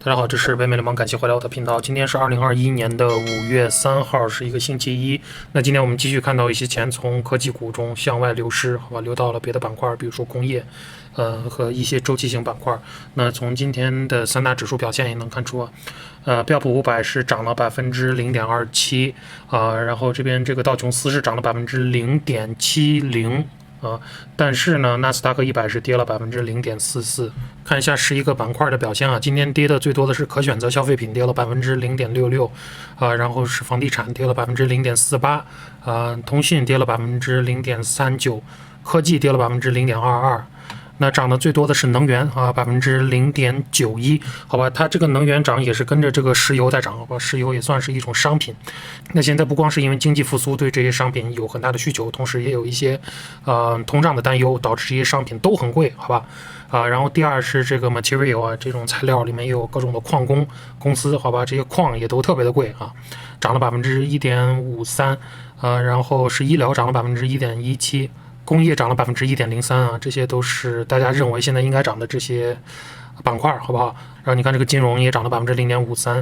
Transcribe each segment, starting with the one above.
大家好，这是北美刘忙，感谢回来我的频道。今天是2021年的5月3号，是一个星期一。那今天我们继续看到一些钱从科技股中向外流失，好吧，流到了别的板块，比如说工业，和一些周期性板块。那从今天的三大指数表现也能看出标普500是涨了0.27%，然后这边这个道琼斯是涨了0.70%。但是呢，纳斯达克100是跌了0.44%。看一下11个板块的表现啊，今天跌的最多的是可选择消费品，跌了0.66%，然后是房地产跌了0.48%，通讯跌了0.39%，科技跌了0.22%。那涨得最多的是能源0.91%，好吧，它这个能源涨也是跟着这个石油在涨，好吧，石油也算是一种商品。那现在不光是因为经济复苏对这些商品有很大的需求，同时也有一些通胀的担忧，导致这些商品都很贵，好吧，然后第二是这个 material 这种材料里面也有各种的矿工公司，好吧，这些矿也都特别的贵涨了1.53%，然后是医疗涨了1.17%。工业涨了1.03%，这些都是大家认为现在应该涨的这些板块，好不好？然后你看这个金融也涨了0.53%，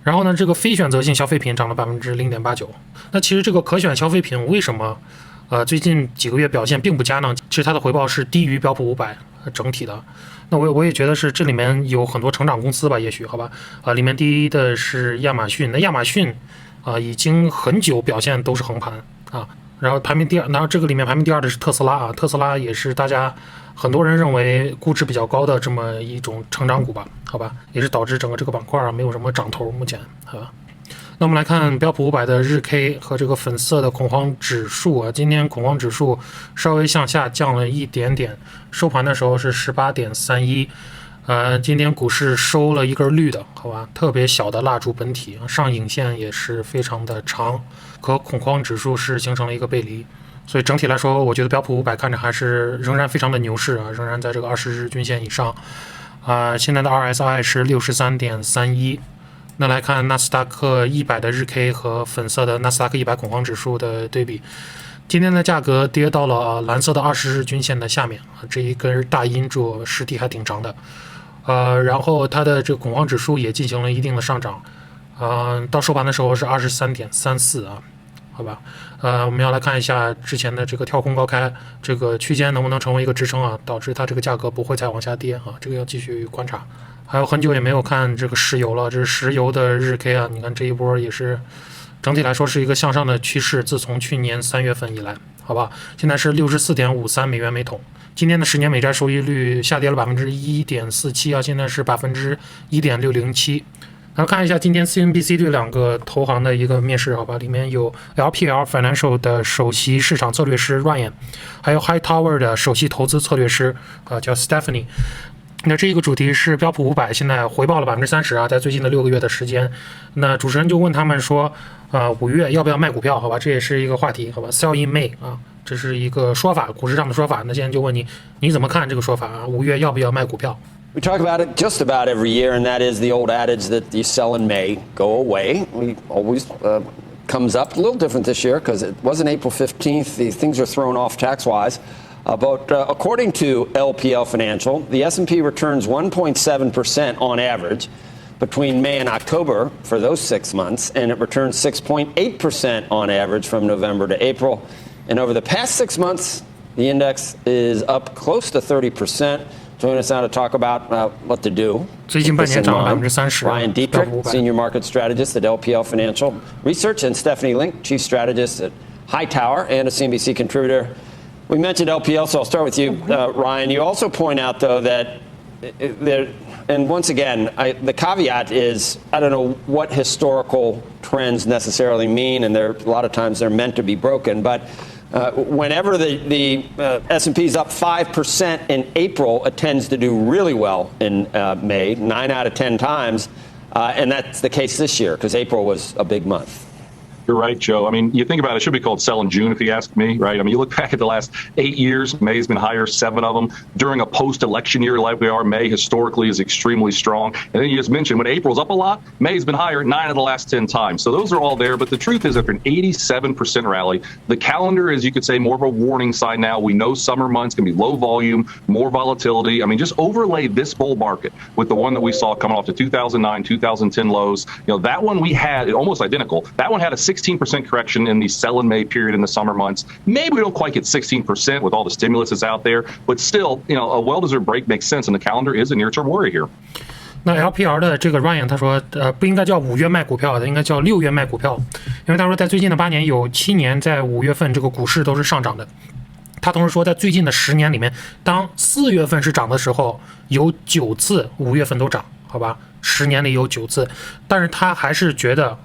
然后呢，这个非选择性消费品涨了0.89%。那其实这个可选消费品为什么最近几个月表现并不佳呢？其实它的回报是低于标普500整体的。那我也觉得是这里面有很多成长公司吧，也许好吧。里面第一的是亚马逊，那亚马逊已经很久表现都是横盘然后排名第二，然后这个里面排名第二的是特斯拉特斯拉也是大家很多人认为估值比较高的这么一种成长股吧，好吧，也是导致整个这个板块没有什么涨头目前那我们来看标普500的日 K 和这个粉色的恐慌指数今天恐慌指数稍微向下降了一点点，收盘的时候是18.31。今天股市收了一根绿的，好吧，特别小的蜡烛本体，上影线也是非常的长，和恐慌指数是形成了一个背离，所以整体来说，我觉得标普500看着还是仍然非常的牛市仍然在这个20日均线以上，现在的 RSI 是63.31。那来看纳斯达克100的日 K 和粉色的纳斯达克100恐慌指数的对比。今天的价格跌到了蓝色的20日均线的下面这一根大阴柱实体还挺长的。然后它的这个恐慌指数也进行了一定的上涨，到收盘的时候是23.34好吧，我们要来看一下之前的这个跳空高开这个区间能不能成为一个支撑导致它这个价格不会再往下跌这个要继续观察。还有很久也没有看这个石油了，这是石油的日 K 你看这一波也是整体来说是一个向上的趋势，自从去年3月份以来，好吧，现在是64.53美元每桶。今天的10年美债收益率下跌了1.47%现在是1.607%。然后看一下今天 CNBC 对两个投行的一个面试，好吧，里面有 LPL FINANCIAL 的首席市场策略师 Ryan， 还有 TOWER 的首席投资策略师叫 Stephanie。那这一个主题是标普500现在回报了30%在最近的6个月的时间。那主持人就问他们说5月要不要卖股票，好吧，这也是一个话题，好吧， Sell in May 这是一个说法，股市上的说法。那现在就问你怎么看这个说法5月要不要卖股票？ We talk about it just about every year, and that is the old adage that you sell in May, go away. We always comes up a little different this year because it wasn't April 15th. These things are thrown off tax-wise. But according to LPL Financial, the S&P returns 1.7% on average between May and October for those 6 months, and it returns 6.8% on average from November to April. And over the past 6 months, the index is up close to 30%. Join us now to talk about what to do. 最近半年涨了30%。 Ryan Dietrich, Senior Market Strategist at LPL Financial Research, and Stephanie Link, Chief Strategist at HighTower and a CNBC contributor. We mentioned LPL, so I'll start with you, Ryan. You also point out, though, that there, and once again, the caveat is I don't know what historical trends necessarily mean, and a lot of times they're meant to be broken, but whenever the S&P is up 5% in April, it tends to do really well in May, 9 out of 10 times, and that's the case this year because April was a big month. You're right, Joe. I mean, you think about it, it should be called sell in June, if you ask me, right? I mean, you look back at the last 8 years, May's been higher, 7 of them. During a post-election year like we are, May historically is extremely strong. And then you just mentioned when April's up a lot, May's been higher 9 of the last 10 times. So those are all there. But the truth is, after an 87% rally, the calendar is, you could say, more of a warning sign now. We know summer months can be low volume, more volatility. I mean, just overlay this bull market with the one that we saw coming off the 2009, 2010 lows. You know, that one we had almost identical. That one had a 16% correction in the sell in May period in the summer months. Maybe we don't quite get 16% with all the stimulus that's out there, but still, you know, a well-deserved break makes sense, and the calendar is a near-term worry here. 那 LPL 的这个 Ryan 他说，不应该叫5月卖股票的，应该叫6月卖股票，因为他说在最近的8年有7年在5月份这个股市都是上涨的。他同时说，在最近的10年里面，当4月份是涨的时候，有9次5月份都涨，好吧，10年里有9次，但是他还是觉得，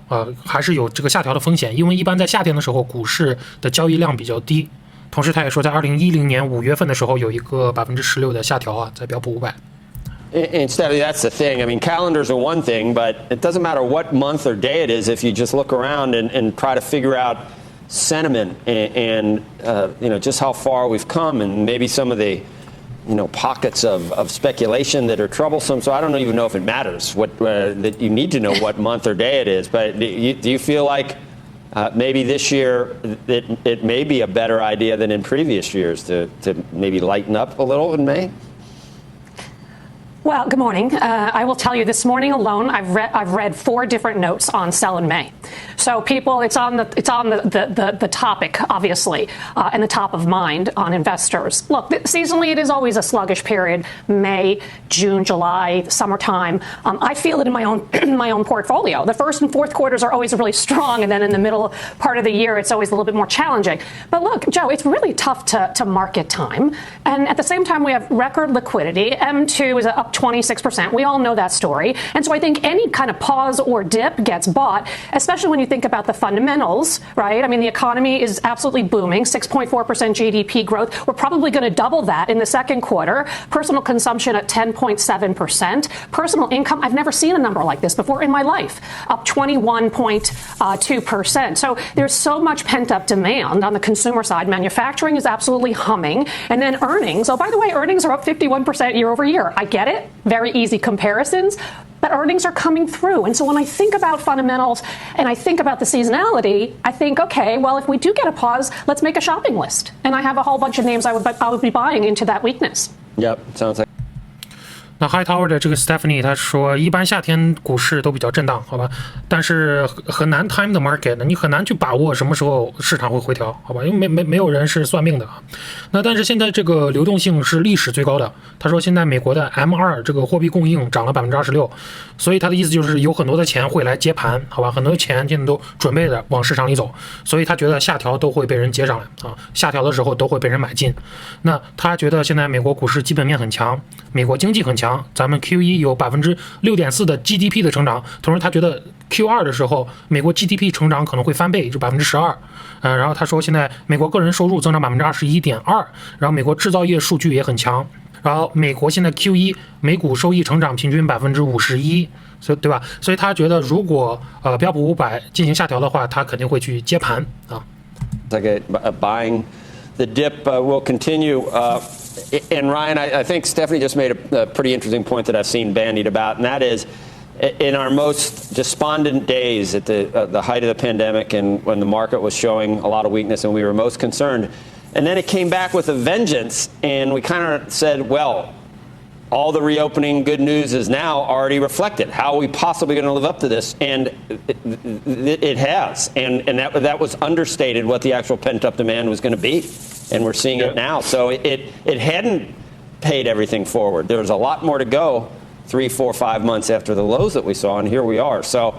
还是有这个下调的风险，因为一般在夏天的时候，股市的交易量比较低。同时，他也说，在2010年5月份的时候，有一个16%的下调啊，在标普500。And Stephanie, that's the thing. I mean, calendars are one thing, but it doesn't matter what month or day it is if you just look around and try to figure out sentiment and you know, just how far we've come and maybe some of the, you know, pockets of speculation that are troublesome. So I don't even know if it matters what that you need to know what month or day it is. But do you feel like maybe this year it may be a better idea than in previous years to maybe lighten up a little in May? Well, good morning. I will tell you this morning alone, I've read 4 different notes on sell in May. So people, it's on the topic, obviously, and the top of mind on investors. Look, seasonally, it is always a sluggish period. May, June, July, summertime. I feel it in my own portfolio. The first and fourth quarters are always really strong, and then in the middle part of the year, it's always a little bit more challenging. But look, Joe, it's really tough to market time, and at the same time, we have record liquidity. M2 is up 26%. We all know that story. And so I think any kind of pause or dip gets bought, especially when you think about the fundamentals, right? I mean, the economy is absolutely booming, 6.4% GDP growth. We're probably going to double that in the second quarter. Personal consumption at 10.7%. Personal income, I've never seen a number like this before in my life, up 21.2%. So there's so much pent-up demand on the consumer side. Manufacturing is absolutely humming. And then earnings, oh, by the way, earnings are up 51% year over year. I get it. Very easy comparisons, but earnings are coming through. And so when I think about fundamentals and I think about the seasonality, I think, okay, well, if we do get a pause, let's make a shopping list. And I have a whole bunch of names I would be buying into that weakness. Yep, sounds like. 那 High Tower 的这个 Stephanie 他说，一般夏天股市都比较震荡，好吧，但是很难 time the market， 你很难去把握什么时候市场会回调，好吧，因为没有人是算命的。那但是现在这个流动性是历史最高的。他说现在美国的 M2 这个货币供应涨了 26%， 所以他的意思就是有很多的钱会来接盘，好吧，很多钱现在都准备着往市场里走，所以他觉得下调都会被人接上来啊，下调的时候都会被人买进。那他觉得现在美国股市基本面很强，美国经济很强。咱们 QE 有 6.4% 的 GDP 的成长，同时他觉得 Q2 的时候美国 GDP 成长可能会翻倍，就 12%。然后他说现在美国个人收入增长 21.2%， 然后美国制造业数据也很强，然后美国现在 Q1 每股收益成长平均 51%， 所以对吧？所以他觉得如果标普500进行下调的话，他肯定会去接盘啊。Like buying the dip will continue. And Ryan, I think Stephanie just made a pretty interesting point that I've seen bandied about, and that is, in our most despondent days at the height of the pandemic and when the market was showing a lot of weakness and we were most concerned, and then it came back with a vengeance, and we kind of said, well, all the reopening good news is now already reflected. How are we possibly going to live up to this? And it has. And that was understated what the actual pent-up demand was going to be. And we're seeing it now. So it hadn't paid everything forward. There was a lot more to go 3, 4, 5 months after the lows that we saw, and here we are. So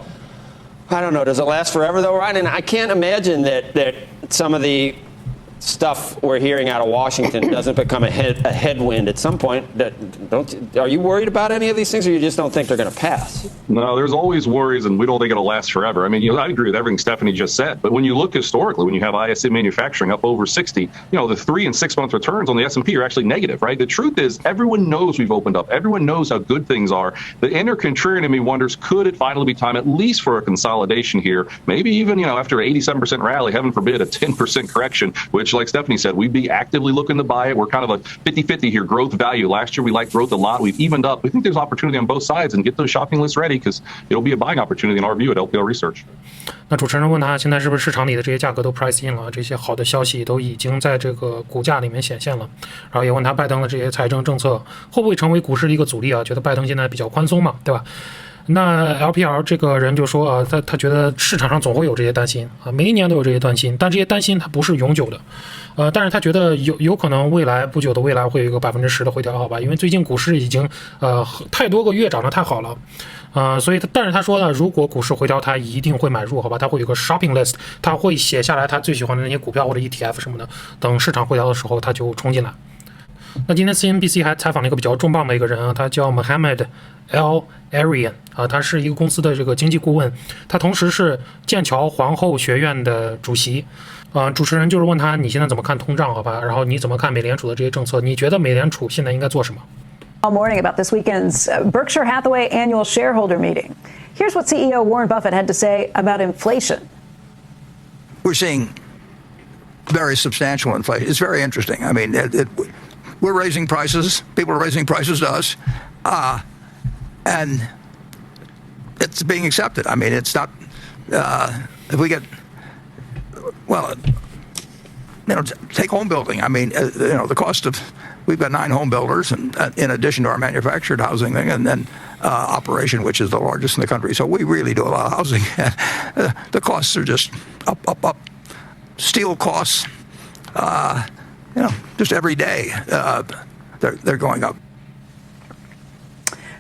I don't know. Does it last forever, though, Ryan? And I can't imagine that some of the stuff we're hearing out of Washington doesn't become a headwind at some point. Are you worried about any of these things, or you just don't think they're going to pass? No, there's always worries, and we don't think it'll last forever. I mean, I agree with everything Stephanie just said, but when you look historically, when you have ISM manufacturing up over 60, the 3 and 6 month returns on the S&P are actually negative, right? The truth is, everyone knows we've opened up. Everyone knows how good things are. The inner contrarian in me wonders, could it finally be time at least for a consolidation here? Maybe even, after an 87% rally, heaven forbid, a 10% correction, which, like Stephanie said, we'd be actively looking to buy it. We're kind of a 50-50 here, growth value. Last year, we liked growth a lot. We've evened up. We think there's opportunity on both sides, and get those shopping lists ready, because it'll be a buying opportunity in our view at LPL Research. 那主持人问他，现在是不是市场里的这些价格都 price in 了？这些好的消息都已经在这个股价里面显现了。然后也问他，拜登的这些财政政策会不会成为股市的一个阻力啊？觉得拜登现在比较宽松嘛，对吧？那 LPL 这个人就说啊，他觉得市场上总会有这些担心啊，每一年都有这些担心，但这些担心它不是永久的，但是他觉得有可能未来不久的未来会有一个10%的回调，好吧？因为最近股市已经太多个月涨得太好了，所以但是他说呢，如果股市回调，他一定会买入，好吧？他会有个 shopping list， 他会写下来他最喜欢的那些股票或者 ETF 什么的，等市场回调的时候他就冲进来。那今天 CNBC 还采访了一个比较重磅的一个人啊，他叫 Mohammed El Arian 啊，他是一个公司的这个经济顾问，他同时是剑桥皇后学院的主席。主持人就是问他，你现在怎么看通胀，好吧？然后你怎么看美联储的这些政策？你觉得美联储现在应该做什么？ All morning about this weekend's Berkshire Hathaway annual shareholder meeting. Here's what CEO Warren Buffett had to say about inflation. We're seeing very substantial inflation. It's very interesting. I mean, we're raising prices. People are raising prices to us, and it's being accepted. I mean, it's not. If we get, well, take home building. I mean, the cost of, we've got 9 home builders, and in addition to our manufactured housing thing, and then operation, which is the largest in the country. So we really do a lot of housing. The costs are just up. Steel costs, just every day, they're going up.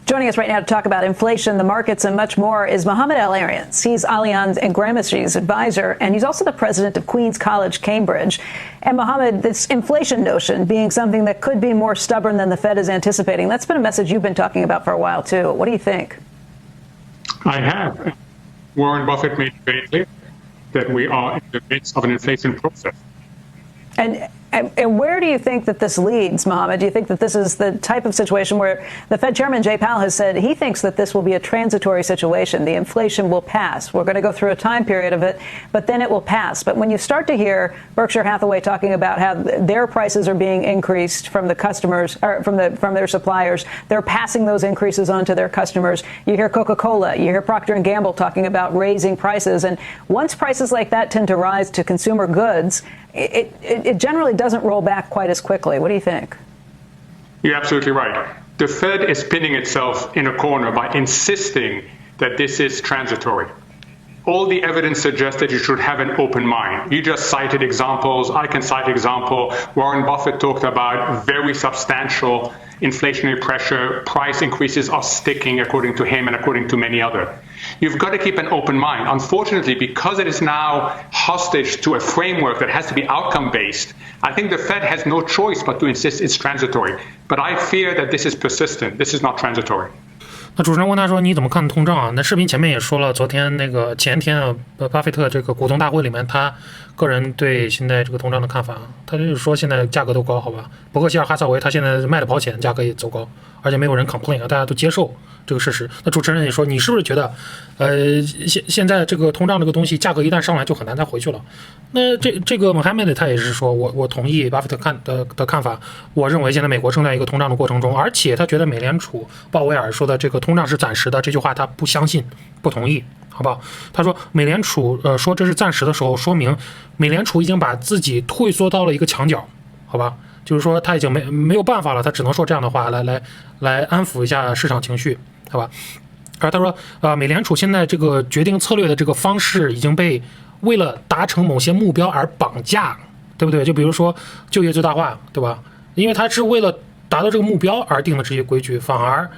Joining us right now to talk about inflation, the markets, and much more is Mohammed El Arian. He's Allianz and Gramsci's advisor, and he's also the president of Queen's College, Cambridge. And Mohammed, this inflation notion being something that could be more stubborn than the Fed is anticipating, that's been a message you've been talking about for a while, too. What do you think? I have. Warren Buffett made it very clear that we are in the midst of an inflation process. And where do you think that this leads, Mohammed? Do you think that this is the type of situation where the Fed chairman, Jay Powell, has said he thinks that this will be a transitory situation? The inflation will pass. We're going to go through a time period of it, but then it will pass. But when you start to hear Berkshire Hathaway talking about how their prices are being increased from the customers, or from their suppliers, they're passing those increases on to their customers. You hear Coca-Cola, you hear Procter & Gamble talking about raising prices. And once prices like that tend to rise to consumer goods, it generally doesn't roll back quite as quickly. What do you think? You're absolutely right. The Fed is pinning itself in a corner by insisting that this is transitory. All the evidence suggests that you should have an open mind. You just cited examples. I can cite example. Warren Buffett talked about very substantial inflationary pressure. Price increases are sticking, according to him and according to many others. You've got to keep an open mind. Unfortunately, because it is now hostage to a framework that has to be outcome-based, I think the Fed has no choice but to insist it's transitory. But I fear that this is persistent. This is not transitory. 那主持人问他说：“你怎么看通胀啊？”那视频前面也说了，昨天前天啊，巴菲特这个股东大会里面，他个人对现在这个通胀的看法，他就是说现在价格都高，好吧？伯克希尔哈撒韦他现在卖的保险价格也走高，而且没有人 complain 啊，大家都接受这个事实。那主持人也说，你是不是觉得，现在这个通胀这个东西价格一旦上来就很难再回去了？那这个 Mohammed 他也是说，我同意巴菲特的看法，我认为现在美国正在一个通胀的过程中，而且他觉得美联储鲍威尔说的这个通胀是暂时的这句话他不相信，不同意。好不好？他说美联储说这是暂时的时候，说明美联储已经把自己退缩到了一个墙角，好吧？就是说他已经没有办法了，他只能说这样的话来安抚一下市场情绪，好吧？而他说美联储现在这个决定策略的这个方式已经被为了达成某些目标而绑架，对不对？就比如说就业最大化，对吧？因为他是为了达到这个目标而定的这些规矩，反而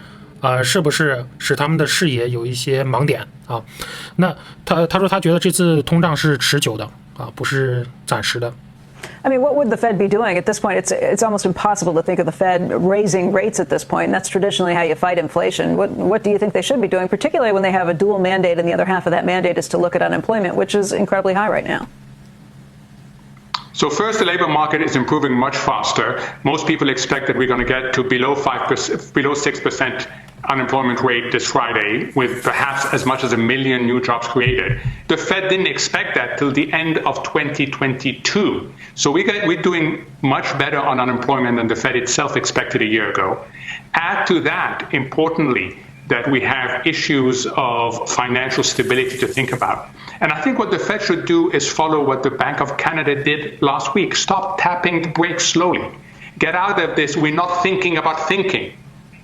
是不是使他们的视野有一些盲点啊？那他说他觉得这次通胀是持久的啊，不是暂时的。I mean, what would the Fed be doing at this point? It's almost impossible to think of the Fed raising rates at this point. And that's traditionally how you fight inflation. What do you think they should be doing, particularly when they have a dual mandate and the other half of that mandate is to look at unemployment, which is incredibly high right now? So first, the labor market is improving much faster. Most people expect that we're going to get to below 6% unemployment rate this Friday, with perhaps as much as 1 million new jobs created. The Fed didn't expect that till the end of 2022. So we're doing much better on unemployment than the Fed itself expected a year ago. Add to that, importantly, that we have issues of financial stability to think about. And I think what the Fed should do is follow what the Bank of Canada did last week. Stop tapping the brakes slowly. Get out of this, we're not thinking about thinking.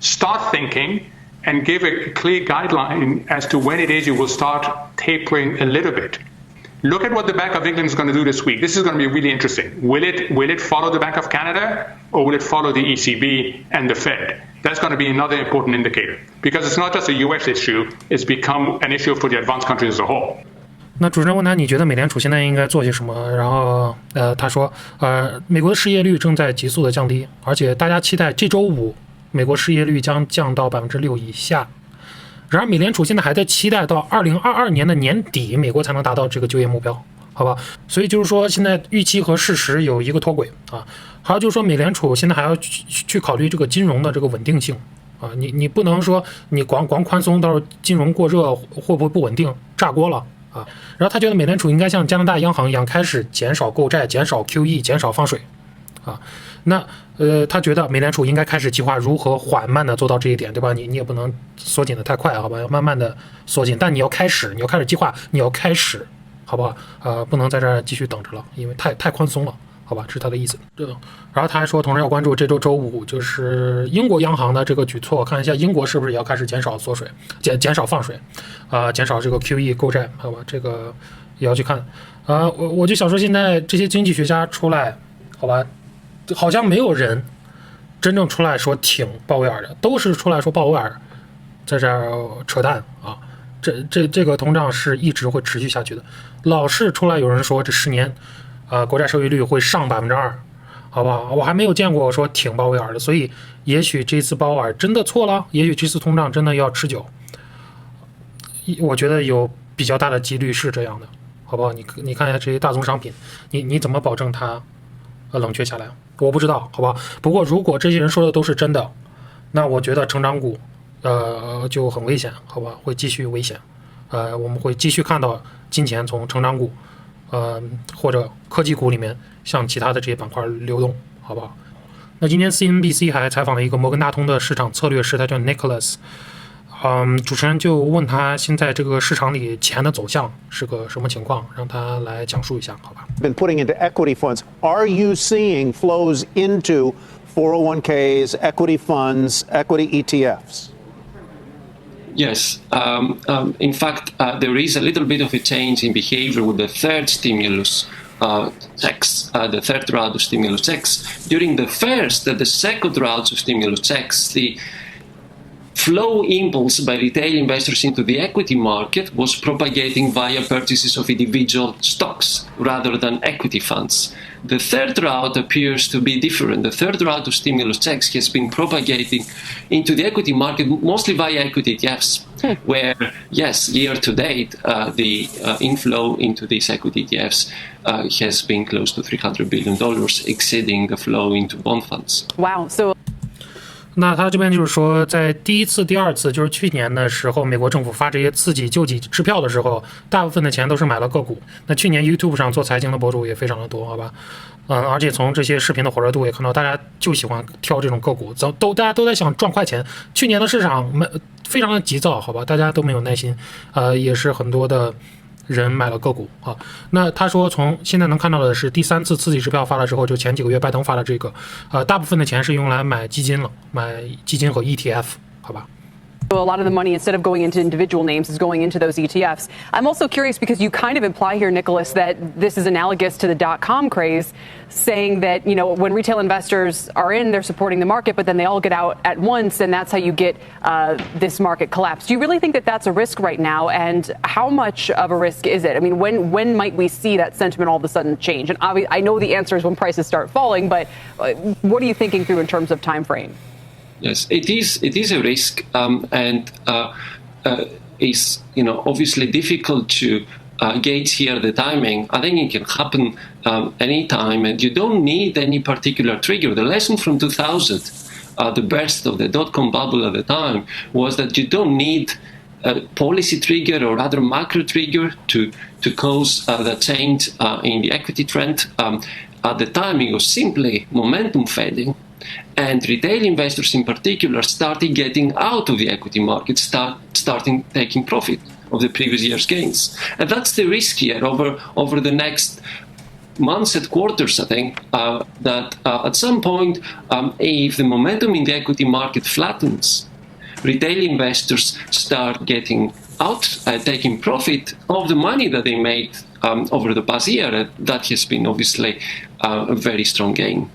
Start thinking and give a clear guideline as to when it is you will start tapering a little bit. Look at what the Bank of England is going to do this week. This is going to be really interesting. Will it follow the Bank of Canada, or will it follow the ECB and the Fed? That's going to be another important indicator, because it's not just a U.S. issue, it's become an issue for the advanced countries as a whole. 那主持人问他，你觉得美联储现在应该做些什么？然后他说，美国的失业率正在急速的降低，而且大家期待这周五美国失业率将降到6%以下。然而，美联储现在还在期待到2022年的年底，美国才能达到这个就业目标，好吧？所以就是说，现在预期和事实有一个脱轨啊。还有就是说，美联储现在还要去考虑这个金融的这个稳定性啊。你不能说你光宽松，到时候金融过热会不会不稳定，炸锅了啊？然后他觉得美联储应该像加拿大央行一样，开始减少购债、减少 QE、减少放水啊。那他觉得美联储应该开始计划如何缓慢的做到这一点，对吧？你也不能缩紧的太快，好吧？要慢慢的缩紧，但你要开始计划，你要开始，好不好？不能在这儿继续等着了，因为太宽松了，好吧？这是他的意思。然后他还说，同时要关注这周五就是英国央行的这个举措，看一下英国是不是也要开始减少缩水、减少放水，减少这个 QE 购债，好吧？这个也要去看。我就想说，现在这些经济学家出来，好吧？好像没有人真正出来说挺鲍威尔的，都是出来说鲍威尔在这儿扯淡啊！这个通胀是一直会持续下去的。老是出来有人说这10年，国债收益率会上2%，好不好？我还没有见过说挺鲍威尔的，所以也许这次鲍威尔真的错了，也许这次通胀真的要持久。我觉得有比较大的几率是这样的，好不好？你看一下这些大宗商品，你怎么保证它冷却下来？我不知道，好吧。不过如果这些人说的都是真的，那我觉得成长股，就很危险，好吧，会继续危险。我们会继续看到金钱从成长股，或者科技股里面向其他的这些板块流动，好不好？那今天 CNBC 还采访了一个摩根大通的市场策略师，他叫 Nicholas。主持人就问他现在这个市场里钱的走向是个什么情况，让他来讲述一下，好吧 Been putting into equity funds. Are you seeing flows into 401ks, equity funds, equity ETFs? Yes. In fact, there is a little bit of a change in behavior with the third stimulus checks, the third round of stimulus checks. During the second round of stimulus checks, the flow impulse by retail investors into the equity market was propagating via purchases of individual stocks rather than equity funds. The third round appears to be different. The third round of stimulus checks has been propagating into the equity market mostly via equity ETFs, where, yes, year to date, the inflow into these equity ETFs has been close to $300 billion, exceeding the flow into bond funds. Wow. So那他这边就是说，在第一次、第二次，就是去年的时候，美国政府发这些刺激救济支票的时候，大部分的钱都是买了个股。那去年 YouTube 上做财经的博主也非常的多，好吧？而且从这些视频的火热度也看到，大家就喜欢挑这种个股，大家都在想赚快钱。去年的市场非常的急躁，好吧？大家都没有耐心，也是很多的人买了个股啊。那他说从现在能看到的是第3次刺激支票发了之后，就前几个月拜登发了这个，大部分的钱是用来买基金了，买基金和 ETF， 好吧？ A lot of the money, instead of going into individual names, is going into those ETFs. I'm also curious because you kind of imply here, Nicholas, that this is analogous to the .com craze, saying that, when retail investors are in, they're supporting the market, but then they all get out at once, and that's how you get this market collapse. Do you really think that that's a risk right now, and how much of a risk is it? I mean, when might we see that sentiment all of a sudden change? And I know the answer is when prices start falling, but what are you thinking through in terms of time frame? Yes, it is a risk, and is obviously difficult to gauge here the timing. I think it can happen anytime, and you don't need any particular trigger. The lesson from 2000, the burst of the dot-com bubble at the time, was that you don't need a policy trigger or other macro trigger to cause the change in the equity trend. At the time, it was simply momentum fading. And retail investors in particular started getting out of the equity market, starting taking profit of the previous year's gains. And that's the risk here over the next months and quarters, I think, that at some point, if the momentum in the equity market flattens, retail investors start getting out, taking profit of the money that they made over the past year. That has been obviously a very strong gain.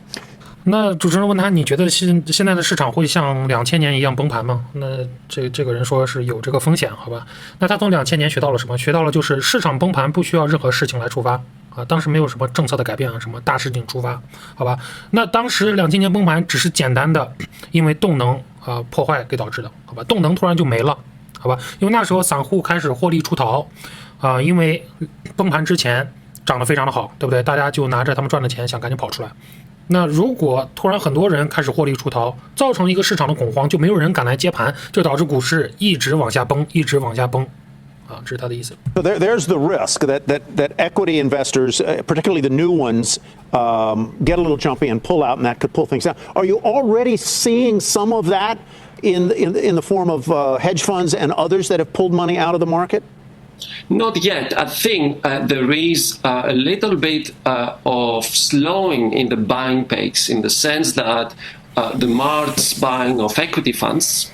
那主持人问他，你觉得现在的市场会像2000年一样崩盘吗？那这个人说是有这个风险，好吧？那他从2000年学到了什么？学到了就是市场崩盘不需要任何事情来触发啊，当时没有什么政策的改变啊，什么大事情触发，好吧？那当时2000年崩盘只是简单的因为动能破坏给导致的，好吧？动能突然就没了，好吧？因为那时候散户开始获利出逃因为崩盘之前涨得非常的好，对不对？大家就拿着他们赚的钱想赶紧跑出来。那如果突然很多人开始获利出逃，造成一个市场的恐慌，就没有人敢来接盘，就导致股市一直往下崩，一直往下崩。这是他的意思。So there's the risk that equity investors, particularly the new ones, get a little jumpy and pull out, and that could pull things down. Are you already seeing some of that in the form of hedge funds and others that have pulled money out of the market? Not yet. I think there is a little bit of slowing in the buying pace, in the sense that the March buying of equity funds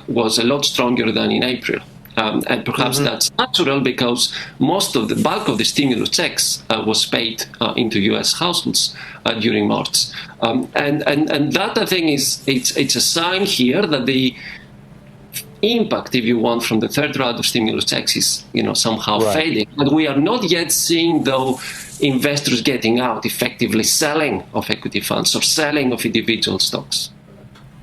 was a lot stronger than in April. And perhaps that's natural because most of the bulk of the stimulus checks was paid into U.S. households during March. And that, I think, it's a sign here that the impact, if you want, from the third round of stimulus checks is, somehow fading. But we are not yet seeing, though, investors getting out, effectively selling of equity funds or selling of individual stocks.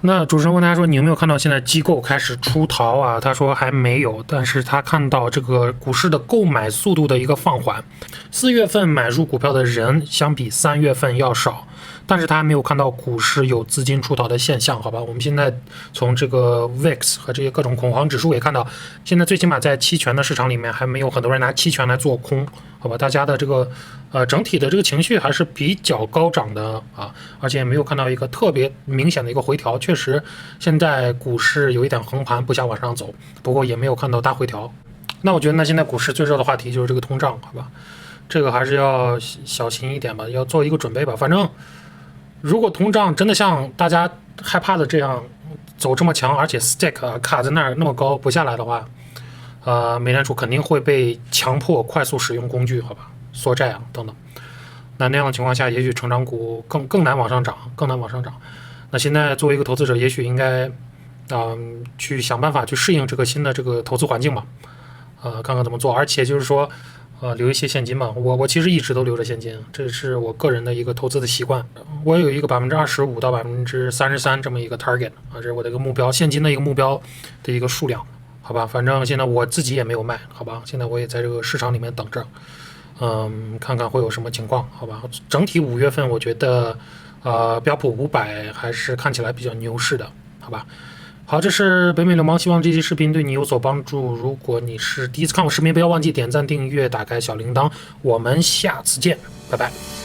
那主持人问他说：“你有没有看到现在机构开始出逃啊？”他说还没有，但是他看到这个股市的购买速度的一个放缓。4月份买入股票的人相比3月份要少，但是他还没有看到股市有资金出逃的现象，好吧？我们现在从这个 VIX 和这些各种恐慌指数也看到，现在最起码在期权的市场里面还没有很多人拿期权来做空，好吧？大家的这个整体的这个情绪还是比较高涨的啊，而且也没有看到一个特别明显的一个回调。确实，现在股市有一点横盘，不想往上走，不过也没有看到大回调。那我觉得现在股市最热的话题就是这个通胀，好吧？这个还是要小心一点吧，要做一个准备吧。反正如果通胀真的像大家害怕的这样走这么强，而且 stick 卡在那儿那么高不下来的话，美联储肯定会被强迫快速使用工具，好吧？缩债啊等等。那样的情况下，也许成长股更难往上涨，更难往上涨。那现在作为一个投资者，也许应该去想办法去适应这个新的这个投资环境吧，看看怎么做。而且就是说留一些现金嘛，我其实一直都留着现金，这是我个人的一个投资的习惯。我有一个25%到33%这么一个 target 这是我的一个目标，现金的一个目标的一个数量，好吧？反正现在我自己也没有卖，好吧？现在我也在这个市场里面等着，看看会有什么情况，好吧？整体5月份我觉得标普500还是看起来比较牛市的，好吧？好，这是北美流氓，希望这期视频对你有所帮助。如果你是第一次看我视频，不要忘记点赞、订阅、打开小铃铛。我们下次见，拜拜。